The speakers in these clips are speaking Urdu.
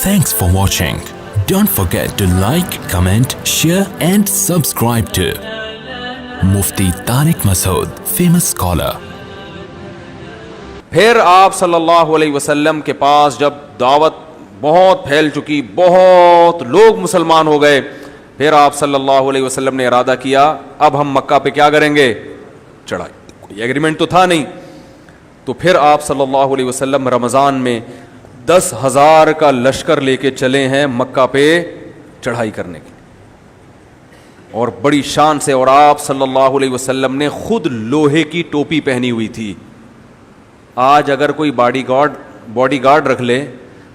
Thanks for watching. Don't forget to like, comment, share and subscribe to Mufti Tariq Masood, famous scholar. پھر آپ صلی اللہ علیہ وسلم کے پاس جب دعوت بہت پھیل چکی, بہت لوگ مسلمان ہو گئے, پھر آپ صلی اللہ علیہ وسلم نے ارادہ کیا اب ہم مکہ پہ کیا کریں گے, چڑھائی. کوئی ایگریمنٹ تو تھا نہیں. تو پھر آپ صلی اللہ علیہ وسلم رمضان میں 10,000 کا لشکر لے کے چلے ہیں مکہ پہ چڑھائی کرنے کی, اور بڑی شان سے. اور آپ صلی اللہ علیہ وسلم نے خود لوہے کی ٹوپی پہنی ہوئی تھی. آج اگر کوئی باڈی گارڈ رکھ لے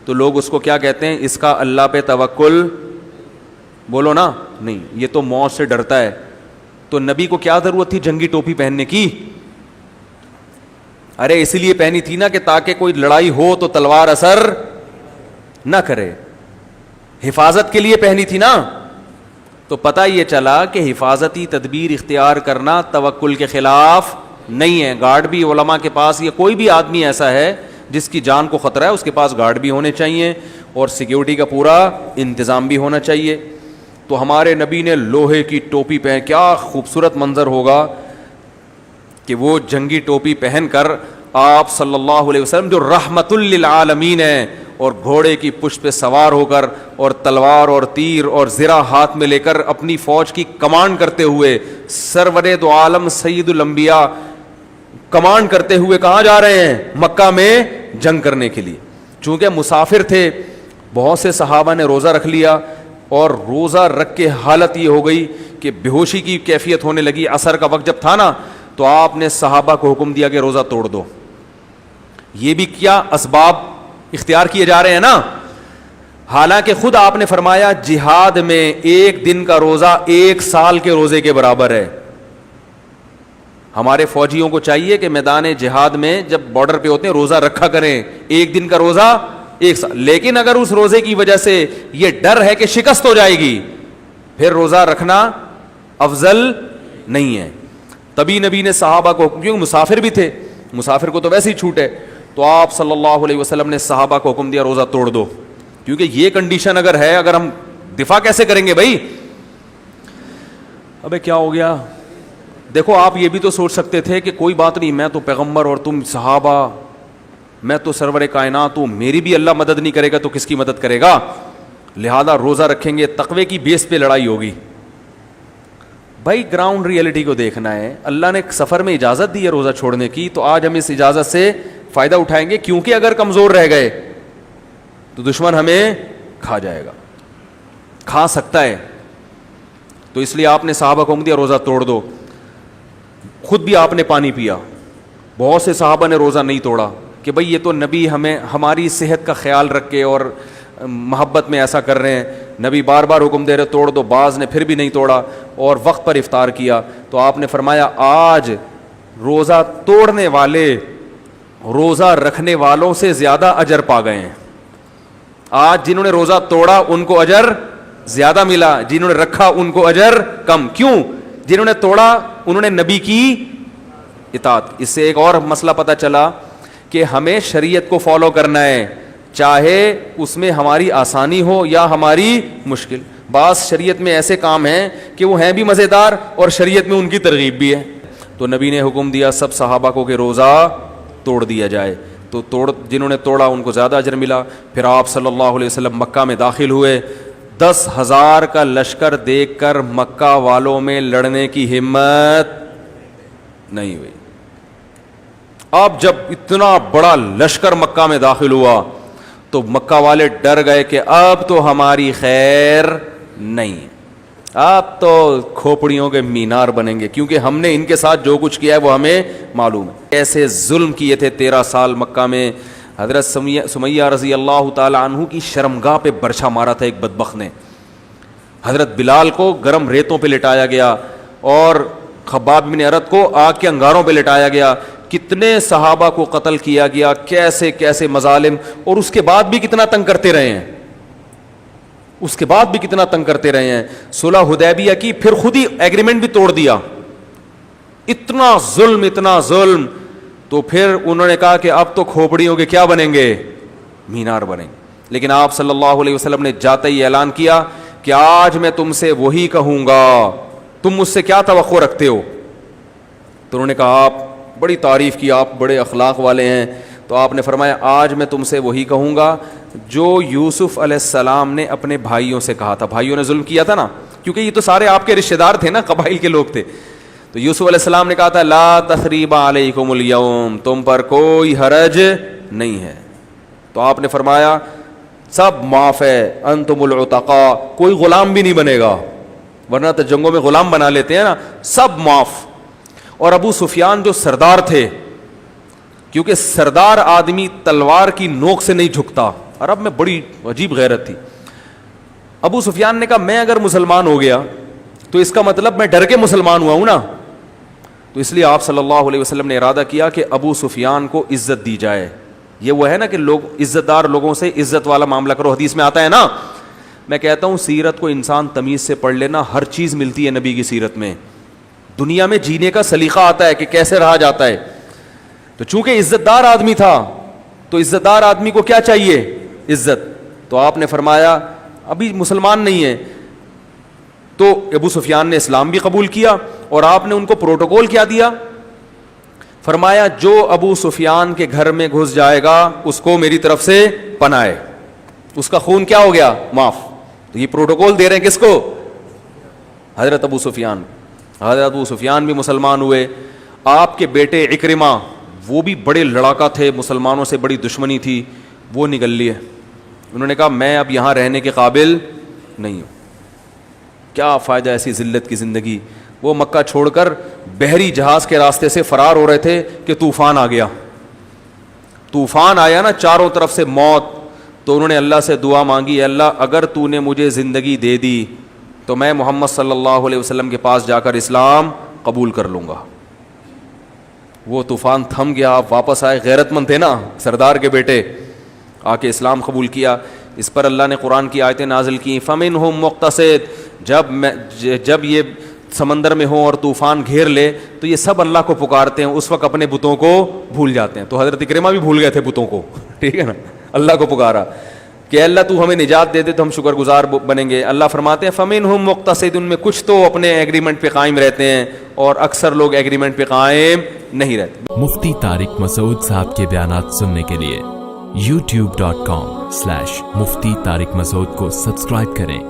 تو لوگ اس کو کیا کہتے ہیں, اس کا اللہ پہ توکل, بولو نا, نہیں, یہ تو موت سے ڈرتا ہے. تو نبی کو کیا ضرورت تھی جنگی ٹوپی پہننے کی؟ ارے اسی لیے پہنی تھی نا کہ تاکہ کوئی لڑائی ہو تو تلوار اثر نہ کرے, حفاظت کے لیے پہنی تھی نا. تو پتہ یہ چلا کہ حفاظتی تدبیر اختیار کرنا توکل کے خلاف نہیں ہے. گارڈ بھی علماء کے پاس, یا کوئی بھی آدمی ایسا ہے جس کی جان کو خطرہ ہے, اس کے پاس گارڈ بھی ہونے چاہیے اور سیکیورٹی کا پورا انتظام بھی ہونا چاہیے. تو ہمارے نبی نے لوہے کی ٹوپی پہن, کیا خوبصورت منظر ہوگا کہ وہ جنگی ٹوپی پہن کر آپ صلی اللہ علیہ وسلم جو رحمت للعالمین ہیں, اور گھوڑے کی پشت پہ سوار ہو کر اور تلوار اور تیر اور زرہ ہاتھ میں لے کر اپنی فوج کی کمانڈ کرتے ہوئے, سرور دو عالم سید الانبیاء کمانڈ کرتے ہوئے کہاں جا رہے ہیں, مکہ میں جنگ کرنے کے لیے. چونکہ مسافر تھے, بہت سے صحابہ نے روزہ رکھ لیا, اور روزہ رکھ کے حالت یہ ہو گئی کہ بے ہوشی کی کیفیت ہونے لگی. عصر کا وقت جب تھا نا, تو آپ نے صحابہ کو حکم دیا کہ روزہ توڑ دو. یہ بھی کیا اسباب اختیار کیے جا رہے ہیں نا. حالانکہ خود آپ نے فرمایا جہاد میں ایک دن کا روزہ 1 سال کے روزے کے برابر ہے. ہمارے فوجیوں کو چاہیے کہ میدان جہاد میں جب بارڈر پہ ہوتے ہیں روزہ رکھا کریں, 1 دن کا روزہ 1 سال. لیکن اگر اس روزے کی وجہ سے یہ ڈر ہے کہ شکست ہو جائے گی, پھر روزہ رکھنا افضل نہیں ہے. تبھی نبی نے صحابہ کو, کیونکہ مسافر بھی تھے, مسافر کو تو ویسے ہی چھوٹ ہے, تو آپ صلی اللہ علیہ وسلم نے صحابہ کو حکم دیا روزہ توڑ دو. کیونکہ یہ کنڈیشن اگر ہے, اگر ہم دفاع کیسے کریں گے بھائی؟ ابے کیا ہو گیا؟ دیکھو آپ یہ بھی تو سوچ سکتے تھے کہ کوئی بات نہیں, میں تو پیغمبر اور تم صحابہ, میں تو سرور کائنات ہوں, میری بھی اللہ مدد نہیں کرے گا تو کس کی مدد کرے گا؟ لہذا روزہ رکھیں گے, تقوی کی بیس پہ لڑائی ہوگی. بھائی گراؤنڈ ریئلٹی کو دیکھنا ہے. اللہ نے سفر میں اجازت دی ہے روزہ چھوڑنے کی, تو آج ہم اس اجازت سے فائدہ اٹھائیں گے, کیونکہ اگر کمزور رہ گئے تو دشمن ہمیں کھا جائے گا, کھا سکتا ہے. تو اس لیے آپ نے صحابہ کو حکم دیا روزہ توڑ دو. خود بھی آپ نے پانی پیا. بہت سے صحابہ نے روزہ نہیں توڑا کہ بھئی یہ تو نبی ہمیں ہماری صحت کا خیال رکھ کے اور محبت میں ایسا کر رہے ہیں, نبی بار بار حکم دے رہے توڑ دو. بعض نے پھر بھی نہیں توڑا اور وقت پر افطار کیا. تو آپ نے فرمایا آج روزہ توڑنے والے روزہ رکھنے والوں سے زیادہ اجر پا گئے ہیں. آج جنہوں نے روزہ توڑا ان کو اجر زیادہ ملا, جنہوں نے رکھا ان کو اجر کم. کیوں؟ جنہوں نے توڑا انہوں نے نبی کی اطاعت. اس سے ایک اور مسئلہ پتہ چلا کہ ہمیں شریعت کو فالو کرنا ہے, چاہے اس میں ہماری آسانی ہو یا ہماری مشکل. بعض شریعت میں ایسے کام ہیں کہ وہ ہیں بھی مزیدار اور شریعت میں ان کی ترغیب بھی ہے. تو نبی نے حکم دیا سب صحابہ کو کہ روزہ توڑ دیا جائے. تو جنہوں نے توڑا ان کو زیادہ اجر ملا. پھر آپ صلی اللہ علیہ وسلم مکہ میں داخل ہوئے. 10,000 کا لشکر دیکھ کر مکہ والوں میں لڑنے کی ہمت نہیں ہوئی. اب جب اتنا بڑا لشکر مکہ میں داخل ہوا تو مکہ والے ڈر گئے کہ اب تو ہماری خیر نہیں, اب تو کھوپڑیوں کے مینار بنیں گے, کیونکہ ہم نے ان کے ساتھ جو کچھ کیا ہے وہ ہمیں معلوم ہے. ایسے ظلم کیے تھے 13 سال مکہ میں. حضرت سمیہ رضی اللہ تعالی عنہ کی شرمگاہ پہ برچھا مارا تھا ایک بدبخت نے. حضرت بلال کو گرم ریتوں پہ لٹایا گیا, اور خباب بن ارت کو آگ کے انگاروں پہ لٹایا گیا. کتنے صحابہ کو قتل کیا گیا, کیسے کیسے مظالم, اور اس کے بعد بھی کتنا تنگ کرتے رہے ہیں, اس کے بعد بھی کتنا تنگ کرتے رہے ہیں. صلح حدیبیہ کی پھر خود ہی ایگریمنٹ بھی توڑ دیا. اتنا ظلم, اتنا ظلم. تو پھر انہوں نے کہا کہ اب تو کھوپڑیوں کے کیا بنیں گے, مینار بنیں گے. لیکن آپ صلی اللہ علیہ وسلم نے جاتے ہی اعلان کیا کہ آج میں تم سے وہی کہوں گا، تم مجھ سے کیا توقع رکھتے ہو؟ تو انہوں نے کہا آپ بڑی تعریف کی، آپ بڑے اخلاق والے ہیں. تو آپ نے فرمایا آج میں تم سے وہی کہوں گا جو یوسف علیہ السلام نے اپنے بھائیوں سے کہا تھا. بھائیوں نے ظلم کیا تھا نا، کیونکہ یہ تو سارے آپ کے رشتہ دار تھے نا، قبائل کے لوگ تھے. تو یوسف علیہ السلام نے کہا تھا لا تثریب علیکم اليوم، تم پر کوئی حرج نہیں ہے. تو آپ نے فرمایا سب معاف ہے، انتم العتقاء، کوئی غلام بھی نہیں بنے گا، ورنہ تو جنگوں میں غلام بنا لیتے ہیں نا، سب معاف. اور ابو سفیان جو سردار تھے، کیونکہ سردار آدمی تلوار کی نوک سے نہیں جھکتا، عرب میں بڑی عجیب غیرت تھی. ابو سفیان نے کہا میں اگر مسلمان ہو گیا تو اس کا مطلب میں ڈر کے مسلمان ہوا ہوں نا. تو اس لیے آپ صلی اللہ علیہ وسلم نے ارادہ کیا کہ ابو سفیان کو عزت دی جائے. یہ وہ ہے نا کہ لوگ عزت دار لوگوں سے عزت والا معاملہ کرو، حدیث میں آتا ہے نا. میں کہتا ہوں سیرت کو انسان تمیز سے پڑھ لینا، ہر چیز ملتی ہے نبی کی سیرت میں. دنیا میں جینے کا سلیقہ آتا ہے کہ کیسے رہا جاتا ہے. تو چونکہ عزت دار آدمی تھا تو عزت دار آدمی کو کیا چاہیے؟ عزت. تو آپ نے فرمایا ابھی مسلمان نہیں ہے. تو ابو سفیان نے اسلام بھی قبول کیا اور آپ نے ان کو پروٹوکول کیا دیا؟ فرمایا جو ابو سفیان کے گھر میں گھس جائے گا اس کو میری طرف سے پناہ ہے، اس کا خون کیا ہو گیا؟ معاف. تو یہ پروٹوکول دے رہے ہیں کس کو؟ حضرت ابو سفیان. حضرت ابو سفیان بھی مسلمان ہوئے. آپ کے بیٹے عکرمہ وہ بھی بڑے لڑاکا تھے، مسلمانوں سے بڑی دشمنی تھی، وہ نکل لیے. انہوں نے کہا میں اب یہاں رہنے کے قابل نہیں ہوں. کیا فائدہ ایسی ذلت کی زندگی. وہ مکہ چھوڑ کر بحری جہاز کے راستے سے فرار ہو رہے تھے کہ طوفان آ گیا. طوفان آیا نا چاروں طرف سے موت. تو انہوں نے اللہ سے دعا مانگی، اللہ اگر تو نے مجھے زندگی دے دی تو میں محمد صلی اللہ علیہ وسلم کے پاس جا کر اسلام قبول کر لوں گا. وہ طوفان تھم گیا، آپ واپس آئے، غیرت مند تھے نا سردار کے بیٹے، آ کے اسلام قبول کیا. اس پر اللہ نے قرآن کی آیتیں نازل کی فَمِنْهُمْ مُقْتَصِدٌ. جب یہ سمندر میں ہوں اور طوفان گھیر لے تو یہ سب اللہ کو پکارتے ہیں، اس وقت اپنے بتوں کو بھول جاتے ہیں. تو حضرت اکرمہ بھی بھول گئے تھے بتوں کو، ٹھیک ہے نا، اللہ کو پکارا کہ اللہ تو ہمیں نجات دے دے تو ہم شکر گزار بنیں گے. اللہ فرماتے ہیں فَمِنْهُمْ مُقْتَصِدٌ، ان میں کچھ تو اپنے ایگریمنٹ پہ قائم رہتے ہیں اور اکثر لوگ ایگریمنٹ پہ قائم نہیں رہتے. مفتی طارق مسعود صاحب کے بیانات سننے کے لیے youtube.com/مفتی طارق مسعود کو سبسکرائب کریں.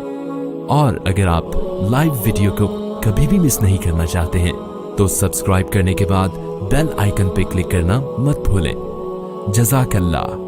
اور اگر آپ لائیو ویڈیو کو کبھی بھی مس نہیں کرنا چاہتے ہیں تو سبسکرائب کرنے کے بعد بیل آئیکن پہ کلک کرنا مت بھولیں. جزاک اللہ.